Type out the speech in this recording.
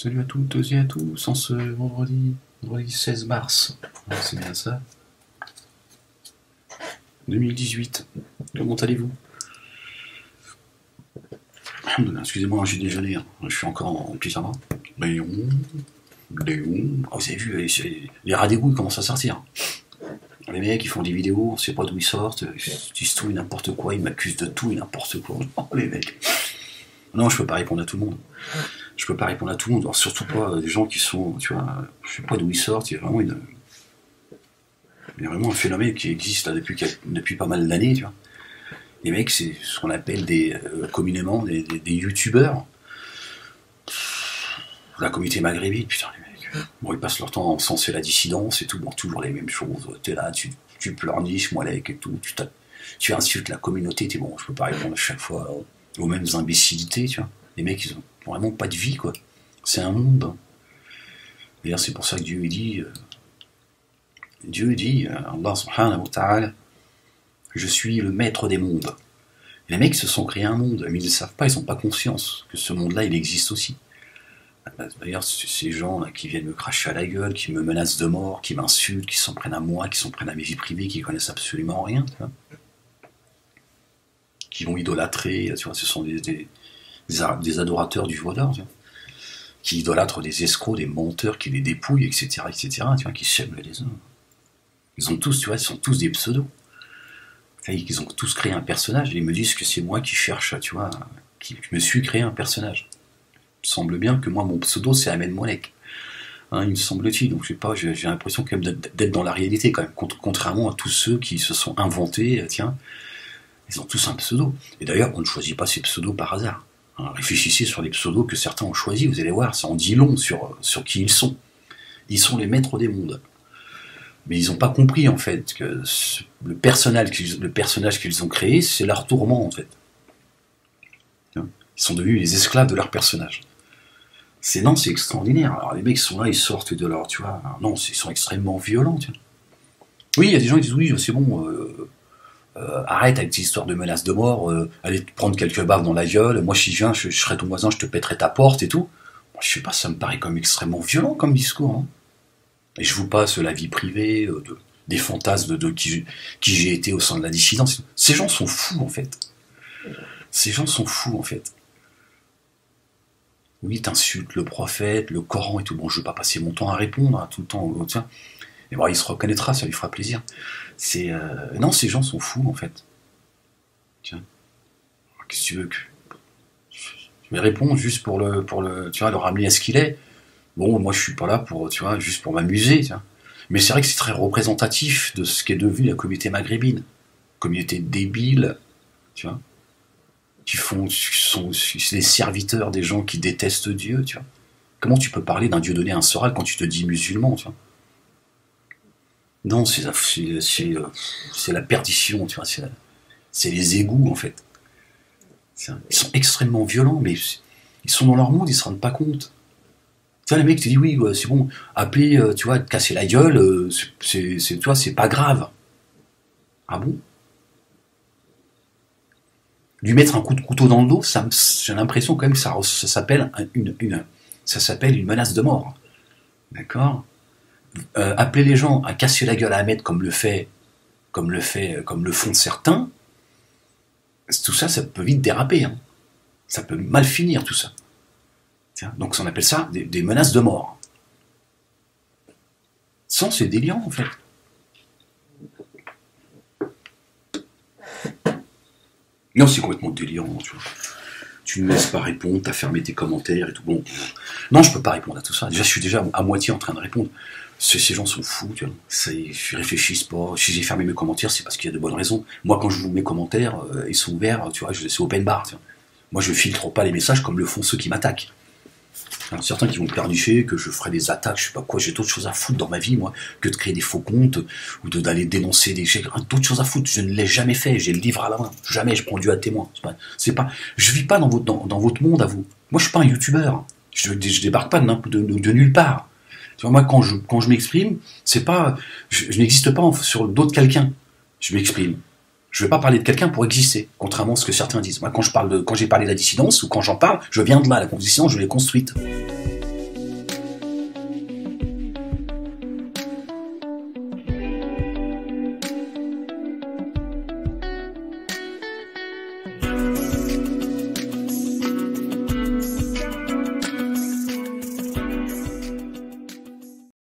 Salut à toutes et à tous, en ce vendredi 16 mars, c'est bien ça, 2018, comment allez-vous? Excusez-moi, j'ai déjeuné, hein. Je suis encore en pyjama. Léon, oh, vous avez vu, les rats d'égout commencent à sortir. Les mecs, ils font des vidéos, on sait pas d'où ils sortent, ils disent tout et n'importe quoi, ils m'accusent de tout et n'importe quoi. Oh, les mecs. Non, je peux pas répondre à tout le monde. Je peux pas répondre à tout le monde, alors surtout pas des gens qui sont, tu vois, je sais pas d'où ils sortent, il y a vraiment un phénomène qui existe là depuis pas mal d'années, tu vois. Les mecs, c'est ce qu'on appelle communément des youtubeurs. La communauté maghrébine, putain, les mecs. Bon, ils passent leur temps à encenser la dissidence et tout, bon, toujours les mêmes choses. T'es là, tu pleurniches, moi, et tout, tu insultes la communauté, t'es bon, je peux pas répondre à chaque fois aux mêmes imbécilités, tu vois. Les mecs, ils ont vraiment pas de vie, quoi. C'est un monde. Hein. D'ailleurs, c'est pour ça que Dieu dit, Allah subhanahu wa ta'ala, je suis le maître des mondes. Et les mecs se sont créés un monde, mais ils ne savent pas, ils n'ont pas conscience que ce monde-là, il existe aussi. D'ailleurs, ces gens là qui viennent me cracher à la gueule, qui me menacent de mort, qui m'insultent, qui s'en prennent à moi, qui s'en prennent à mes vies privées, qui connaissent absolument rien, tu vois. Qui vont idolâtrer, tu vois, ce sont des adorateurs du vaudor, tu vois, qui idolâtrent des escrocs, des menteurs, qui les dépouillent, etc., etc., tu vois, qui sèment les hommes. Ils ont tous, tu vois, ils sont tous des pseudos. Ils ont tous créé un personnage et ils me disent que c'est moi qui cherche, tu vois, qui me suis créé un personnage. Il me semble bien que moi, mon pseudo, c'est Ahmed Moulek. Hein, il me semble-t-il. Donc, je sais pas, j'ai l'impression quand même d'être dans la réalité, quand même, contrairement à tous ceux qui se sont inventés, tiens, ils ont tous un pseudo. Et d'ailleurs, on ne choisit pas ces pseudos par hasard. Hein, réfléchissez sur les pseudos que certains ont choisis, vous allez voir, ça en dit long sur qui ils sont. Ils sont les maîtres des mondes. Mais ils n'ont pas compris, en fait, que le personnage qu'ils ont créé, c'est leur tourment, en fait. Ils sont devenus les esclaves de leur personnage. C'est extraordinaire. Alors, les mecs sont là, ils sortent de leur, tu vois... Non, ils sont extrêmement violents, tu vois. Oui, il y a des gens qui disent, oui, c'est bon, arrête avec tes histoires de menaces de mort, allez te prendre quelques baffes dans la gueule, moi, si je viens, je serai ton voisin, je te pèterai ta porte et tout. Moi, je sais pas, ça me paraît comme extrêmement violent comme discours, hein. Et je vous passe la vie privée, des fantasmes de qui j'ai été au sein de la dissidence. Ces gens sont fous, en fait. Ces gens sont fous, en fait. Oui, t'insultes le prophète, le Coran et tout. Bon, je veux pas passer mon temps à répondre, hein, tout le temps. Tiens. Et bon, il se reconnaîtra, ça lui fera plaisir. Non, ces gens sont fous, en fait. Tiens. Qu'est-ce que tu veux que... Je vais répondre juste pour tu vois, le ramener à ce qu'il est. Bon, moi je suis pas là pour, tu vois, juste pour m'amuser, tu vois. Mais c'est vrai que c'est très représentatif de ce qu'est devenue la communauté maghrébine. Communauté débile, tu vois, qui sont les serviteurs des gens qui détestent Dieu, tu vois. Comment tu peux parler d'un Dieu donné un Soral quand tu te dis musulman, tu vois? Non, c'est la perdition, tu vois, c'est les égouts, en fait. Ils sont extrêmement violents, mais ils sont dans leur monde, ils se rendent pas compte. Tu vois, les mecs te disent, oui, c'est bon, appeler, tu vois, te casser la gueule, tu vois, c'est pas grave. Ah bon? Lui mettre un coup de couteau dans le dos, j'ai l'impression quand même que ça s'appelle une menace de mort. D'accord? Appeler les gens à casser la gueule à Ahmed comme le font certains, tout ça, ça peut vite déraper. Hein. Ça peut mal finir, tout ça. Donc on appelle ça des menaces de mort. Ça, c'est délirant, en fait. Non, c'est complètement délirant, tu vois. Tu ne me laisses pas répondre, t'as fermé tes commentaires et tout. Bon, non, je peux pas répondre à tout ça. Déjà, je suis déjà à moitié en train de répondre. Ces gens sont fous, tu vois. Ils réfléchissent pas. Si j'ai fermé mes commentaires, c'est parce qu'il y a de bonnes raisons. Moi, quand je vous mes commentaires, ils sont ouverts, tu vois, c'est open bar, tu vois. Moi, je filtre pas les messages comme le font ceux qui m'attaquent. Certains qui vont me pernicher, que je ferai des attaques, je sais pas quoi, j'ai d'autres choses à foutre dans ma vie, moi, que de créer des faux comptes, ou d'aller dénoncer j'ai d'autres choses à foutre, je ne l'ai jamais fait, j'ai le livre à la main, jamais je prends Dieu à témoin, je vis pas dans votre monde à vous, moi je suis pas un youtubeur, je débarque pas de nulle part, tu vois, moi quand je m'exprime, c'est pas, je n'existe pas sur d'autres quelqu'un, je m'exprime. Je ne vais pas parler de quelqu'un pour exister, contrairement à ce que certains disent. Moi, quand j'ai parlé de la dissidence, ou quand j'en parle, je viens de là, la dissidence, je l'ai construite.